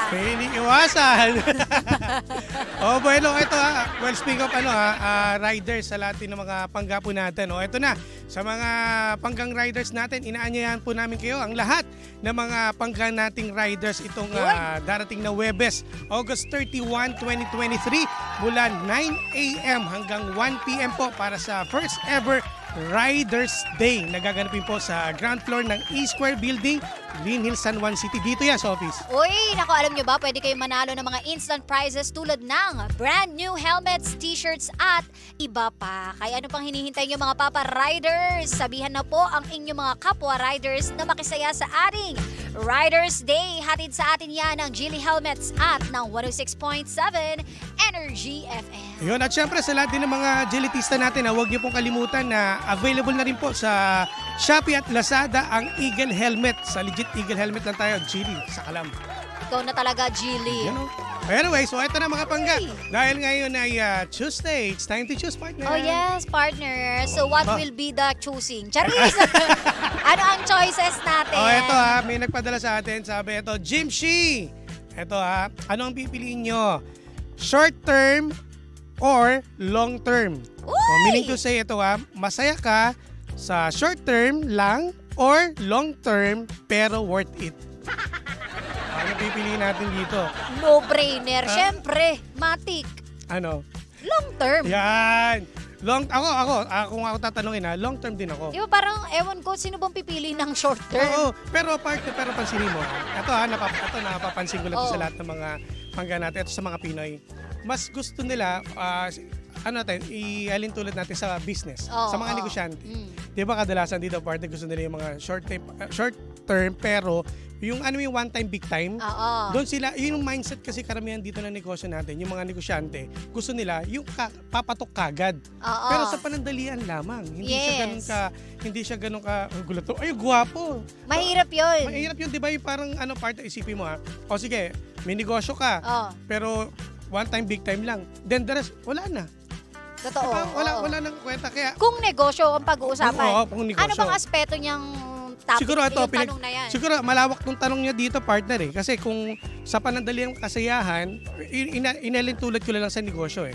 May iniiwasan. Oh, bueno, ito well, speak of riders sa lahat din ng mga panggapo natin. Oh, ito na, sa mga panggang riders natin, inaanyayahan po namin kayo ang lahat ng mga panggang nating riders itong darating na Huwebes, August 31, 2023, mula 9 a.m. hanggang 1 p.m. po para sa first ever Riders Day na gaganapin po sa ground floor ng E-Square Building, Green Hills, San Juan City. Dito yan sa office. Uy, naku, alam nyo ba, pwede kayong manalo ng mga instant prizes tulad ng brand new helmets, t-shirts at iba pa. Kaya ano pang hinihintay nyo mga Papa Riders? Sabihan na po ang inyong mga kapwa riders na makisaya sa ating Riders Day. Hatid sa atin yan ng Geely Helmets at ng 106.7 Energy FM. Yun, at syempre sa lahat din ng mga gelitista natin, huwag niyo pong kalimutan na available na rin po sa Shopee at Lazada ang Eagle Helmet. Sa legit Eagle Helmet lang tayo, Geely, sa Kalam. Ikaw na talaga, Geely. Yan o. Anyway, so ito na mga pangga. Dahil ngayon ay Tuesday, it's time to choose, partner. Oh yes, partner. So what will be the choosing? Charis! Ano ang choices natin? Oh, ito may nagpadala sa atin. Sabi ito, Jimshi. Ito ano ang pipiliin nyo? Short term or long term? Meaning to say ito masaya ka sa short term lang or long term pero worth it. Ano pipiliin natin dito? No-brainer. Siyempre, matik. Ano? Long term. Yan. Kung ako tatanungin long term din ako. Di ba parang, ewan ko, sino bang pipili ng short term? Oo, pero pansinin mo. Ito napapansin ko lang sa lahat ng mga pangga natin. Ito sa mga Pinoy. Mas gusto nila, ihalin tulad natin sa business, sa mga negosyante. Di ba kadalasan dito, partner, gusto nila yung mga short term, pero yung one time, big time, doon sila, yun yung mindset kasi karamihan dito na negosyo natin, yung mga negosyante, gusto nila yung papatok kagad. Pero sa panandalian lamang, hindi siya ganun ka, gulat to, ay, guwapo. Mahirap yun. Mahirap yun, di ba? Yung parang, partner, isipin mo o sige, may negosyo ka, pero one time, big time lang. Then the rest, wala na. Totoo. Diba? Wala nang kwenta. Kaya, kung negosyo ang pag-uusapan, kung negosyo. ano bang aspeto niyang topic, siguro yung tanong na yan? Siguro malawak tong tanong niya dito, partner Kasi kung sa panandaliang kasayahan, inalintulad ko lang sa negosyo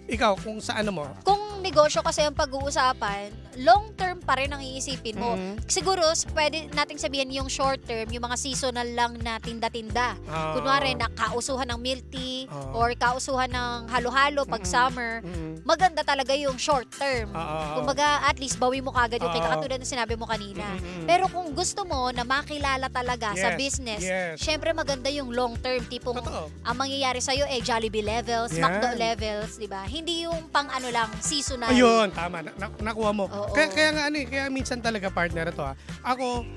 Ikaw, kung sa ano mo? Kung negosyo kasi ang pag-uusapan, long term pa rin ang iisipin mo. Siguro, pwede nating sabihin yung short term, yung mga seasonal lang na tinda-tinda. Kunwari, kausuhan ng milk tea or kausuhan ng halo-halo pag summer. Maganda talaga yung short term. Kumbaga, at least bawi mo kagad yung kita, katulad na sinabi mo kanina. Pero kung gusto mo na makilala talaga sa business, syempre maganda yung long term. Tipong ang mangyayari sa'yo Jollibee levels, McDo levels, di ba? Hindi yung pang lang, seasonal. Ayun, tama. Nakuha mo. Kaya minsan talaga, partner, ito Ako,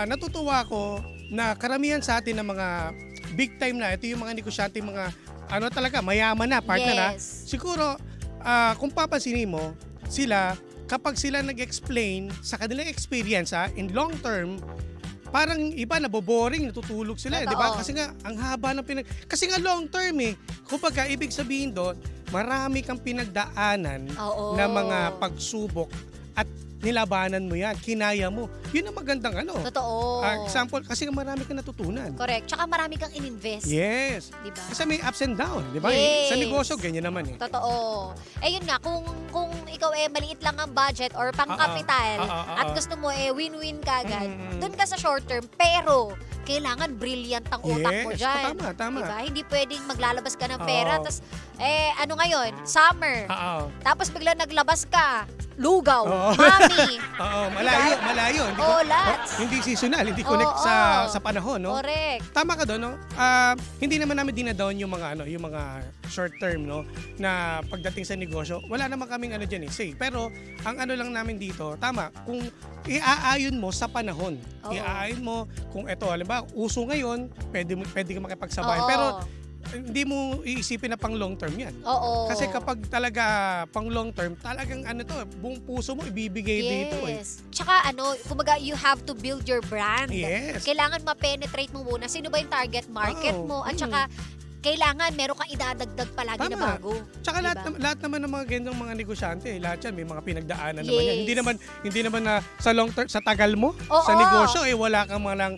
natutuwa ako na karamihan sa atin ng mga big time na, ito yung mga negosyante, mga talaga, mayaman na, partner Siguro, kung papansinin mo, kapag sila nag-explain sa kanilang experience in long term, parang iba naboboring, natutulog sila, di ba? Kasi nga, ang haba ng kasi nga long term Kumbaga, ibig sabihin doon, marami kang pinagdaanan na mga pagsubok at nilabanan mo yan, kinaya mo. Yun ang magandang Totoo. Example, kasi marami kang natutunan. Correct. Tsaka marami kang in-invest. Yes. Diba? Kasi may ups and down, di ba? Yes. Sa negosyo, ganyan naman Totoo. Yun nga, kung ikaw maliit lang ang budget or pang-capital at gusto mo win-win kagad, dun ka sa short term, pero kailangan brilliant ang utak mo dyan. Tama. Diba? Hindi pwedeng maglalabas ka ng pera, tapos, ano ngayon, summer. Tapos bigla naglabas ka, lugaw, mami. Malayo. Hindi seasonal, hindi connect sa panahon, no? Correct. Tama ka doon, no? Hindi naman namin dinadown yung mga short term, no? Na pagdating sa negosyo, wala naman kaming diyan say. Pero ang lang namin dito, tama, kung iaayon mo sa panahon. Iaayon mo kung halimbawa, uso ngayon, pwede ka makipagsabayan. Pero hindi mo iisipin na pang long term yan. Kasi kapag talaga pang long term, talagang buong puso mo ibibigay dito Tsaka kumbaga you have to build your brand. Yes. Kailangan ma-penetrate mo muna sino ba yung target market mo at tsaka kailangan meron kang idadagdag palagi na bago. Tsaka diba? lahat naman ng mga ganitong mga negosyante, lahat yan may mga pinagdaanan naman yan. Hindi naman na sa long term, sa tagal mo, sa negosyo, wala kang mga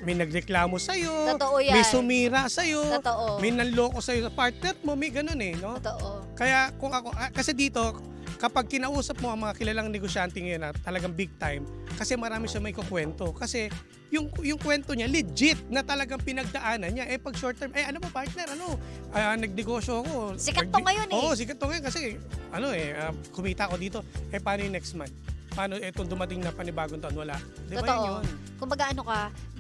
may nagreklamo sa'yo, may sumira sa'yo, may nanloko sa'yo sa partner mo, may ganun no? Totoo. Kaya kung ako, kasi dito, kapag kinausap mo ang mga kilalang negosyante ngayon na talagang big time, kasi marami siya may kukwento. Kasi yung kwento niya, legit na talagang pinagdaanan niya. Pag short term, ano ba partner, nagnegosyo ako. Sikat to ngayon Oo, sikat to ngayon kasi, kumita ako dito. Paano yung next month? Paano itong dumating na panibagong taon? Wala. Di ba yun? Kumbaga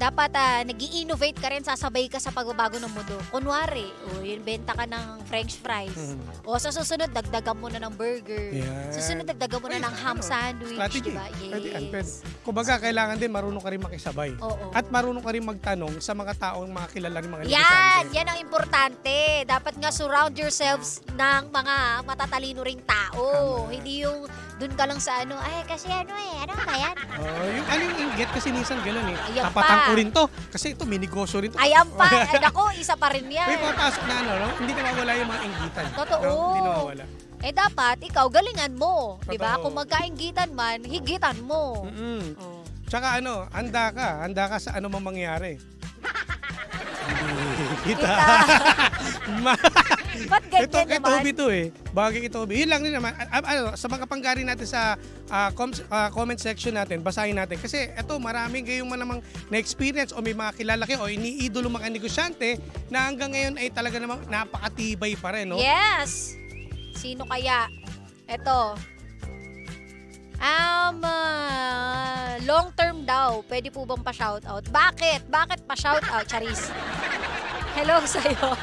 dapat nag-i-innovate ka rin, sasabay ka sa pagbabago ng mundo. Kunwari, yun, benta ka ng french fries. O sa susunod, dagdagan mo na ng burger. Yan. Susunod, dagdagan mo na ng ham sandwich. Strategy. Diba? Yes. Pwede. Kumbaga, kailangan din marunong ka rin makisabay. At marunong ka rin magtanong sa mga taong mga kilala rin mga negosyante. Yan ang importante. Dapat nga surround yourselves ng mga matatalino ring tao. Hindi yung dun ka lang sa kasi ano ba yan? Yung inggit kasi minsan gano'n Ayan tapatan ko rin to. Kasi ito, may negosyo rin to. Ayan pa. Nako, isa pa rin yan. May papasok na hindi nawawala yung mga inggitan. Totoo. Hindi nawawala. Dapat, ikaw, galingan mo. Diba? Kung magkainggitan man, higitan mo. Tsaka handa ka sa anumang mangyari. Kita. Ba't ganyan naman? Ito Toby to Bagay ito Toby. Yun lang din naman. Sa mga panggari natin sa comment section natin, basahin natin. Kasi ito, maraming kayong namang na-experience o may mga kilala kayo o iniidolo mga negosyante na hanggang ngayon ay talaga namang napakatibay pa rin. No? Yes! Sino kaya? Ito. Long term daw. Pwede po bang pa-shoutout? Bakit? Bakit pa-shoutout? Charis. Hello sa'yo.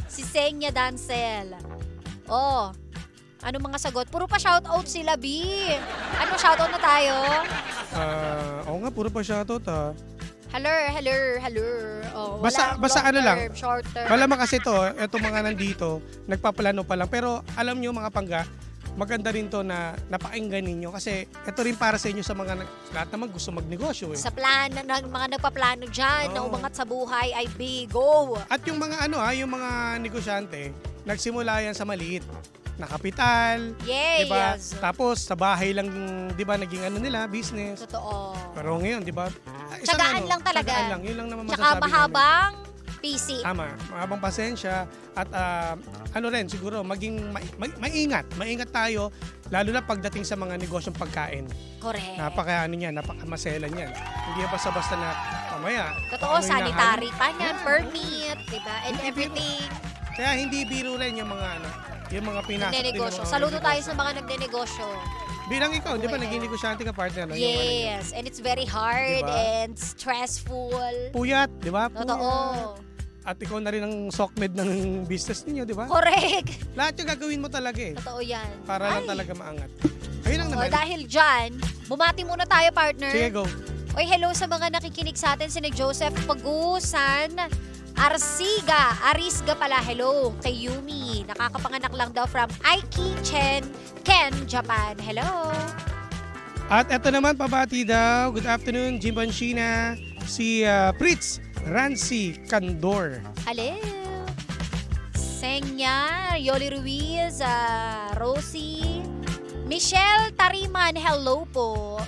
Si Senya Dancel. Ano mga sagot? Puro pa shoutout sila, B. Ano, shoutout na tayo? Oo nga, puro pa shoutout Hello. Basta long lang. term, short term. Malaman kasi etong mga nandito, nagpaplano pa lang. Pero alam nyo mga pangga, maganda rin to na napakinggan ninyo kasi ito rin para sa inyo sa mga lahat naman gusto magnegosyo Sa plan ng mga nagpaplano dyan na umangat sa buhay ay go! At yung mga yung mga negosyante, nagsimula yan sa maliit na kapital, yes. Diba? Tapos sa bahay lang, diba, naging nila, business. Totoo. Pero ngayon, diba, tsagaan lang talaga. Tsagaan lang, yun lang naman masasabi namin. Tsaka mahabang PC. Tama, mahabang pasensya at rin siguro maging maingat tayo lalo na pagdating sa mga negosyong pagkain. Correct. Napakamaselan yan. Hindi basta-basta na mamaya. Totoo, sanitary pa yan, permit, diba? And everything. Kaya hindi biro rin yung mga pinasok. Nagnenegosyo. Saludo tayo sa mga nagnenegosyo. Bilang ikaw, di ba naging negosyante ka partner? Yes, and it's very hard and stressful. Puyat, di ba? Totoo. At ikaw na rin ang SOCMED ng business ninyo, di ba? Correct. Lahat yung gagawin mo talaga Totoo yan. Para lang talaga maangat. Ayun lang naman. Dahil dyan, bumati muna tayo, partner. Sige, go. Hello sa mga nakikinig sa atin. Si Joseph Pagusan, Arisga pala, hello. Kay Yumi, nakakapanganak lang daw from Ken, Japan. Hello. At eto naman, pabati daw. Good afternoon, Jimban Sheena. Si Fritz Rancy Candor. Hello. Senya, Yoli Ruiz, Rosie, Michelle Tariman, hello po.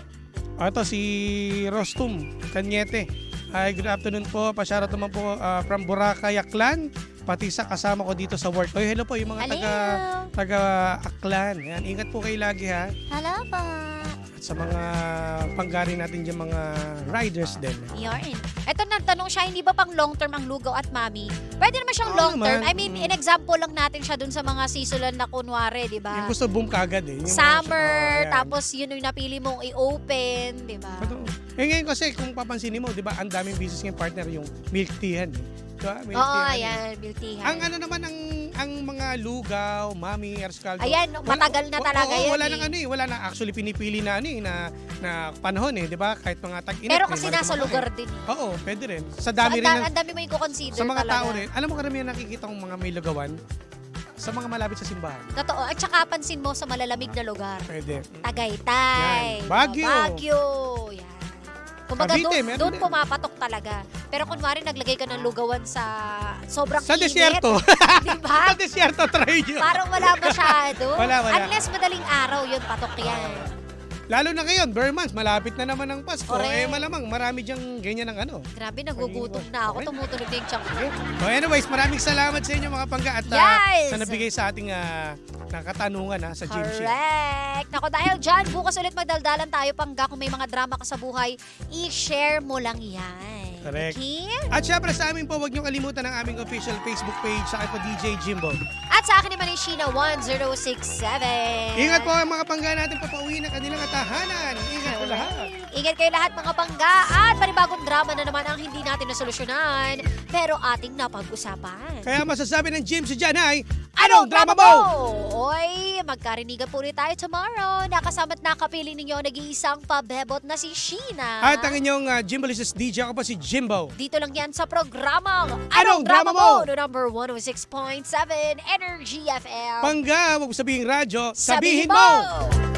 Ito si Rostum Cañete. Good afternoon po. Pa-shoutout naman po from Boracay, Aklan. Pati sa kasama ko dito sa work. Hello po yung mga taga Aklan. Yan, ingat po kayo lagi ha. Hello po. At sa mga panggari natin dyan, mga riders din. Yarn. Ito nagtanong siya, hindi ba pang long term ang lugaw at mami? Pwede naman siyang long term. I mean, in example lang natin siya dun sa mga seasonal na kunwari, di ba? Yung gusto boom kagad Yung summer, tapos yun yung napili mong i-open, di ba? Ngayon kasi kung papansinin mo, di ba, ang daming business ng partner yung milk teahan. Diba? Ayan, milk teahan. Ang naman ang mga lugaw, mami, erscaldo. Ayan, matagal na talaga yan. Wala na actually pinipili na na panahon di ba? Kahit mga tag-init. Pero kasi nasa lugar din. Oo, pwede rin. Sa dami rin. Ang dami mo i-consider sa mga talaga. tao rin. Alam mo karamihan nakikita kong mga may lugawan sa mga malapit sa simbahan. Totoo. At saka pansin mo sa malalamig na lugar. Pwede. Tagaytay. Yan. Baguio. Yan. Kumbaga Cavite, meron doon din. pumapatok talaga. Pero kunwari naglagay ka ng lugawan sa sobrang Sa init. desierto. Diba? Sa desierto, try nyo. Parang wala masyado. Wala. Unless madaling araw yun, patok yan. Lalo na ngayon, bare months, malapit na naman ang Pasko. Correct. Malamang marami dyang ganyan ng ano. Grabe, nagugutom na ako. Tumutunog na yung tiyan ko. So anyways, maraming salamat sa inyo mga pangga at Yes! sa nabigay sa ating katanungan sa Gym Shield. Correct. Nako, dahil dyan, bukas ulit magdaldalan tayo, Pangga. Kung may mga drama ka sa buhay, i-share mo lang yan. Correct. Okay? At syempre sa amin po, huwag niyo kalimutan ang aming official Facebook page sa akin po DJ Jimbo. At sa akin naman yung Sheena1067. Ingat po ang mga pangga natin papauwi ng kanilang tahanan. Ingat po lahat. Ingat kayo lahat mga Pangga. At panibagong drama na naman ang hindi natin nasolusyonan, pero ating napag-usapan. Kaya masasabi ng Jim si Jan ay, Anong drama mo? Oy, magkarinigan po rin tayo tomorrow. Nakasama't nakapili ninyo nag-iisang pabebot na si Sheena. At ang inyong Jimbolicious DJ, ako po si Jimbo. Dito lang yan sa programang Anong Drama Mo? No number 106.7 Energy FM. Pangga, huwag mo sabihing radyo, Sabihin sabihin mo!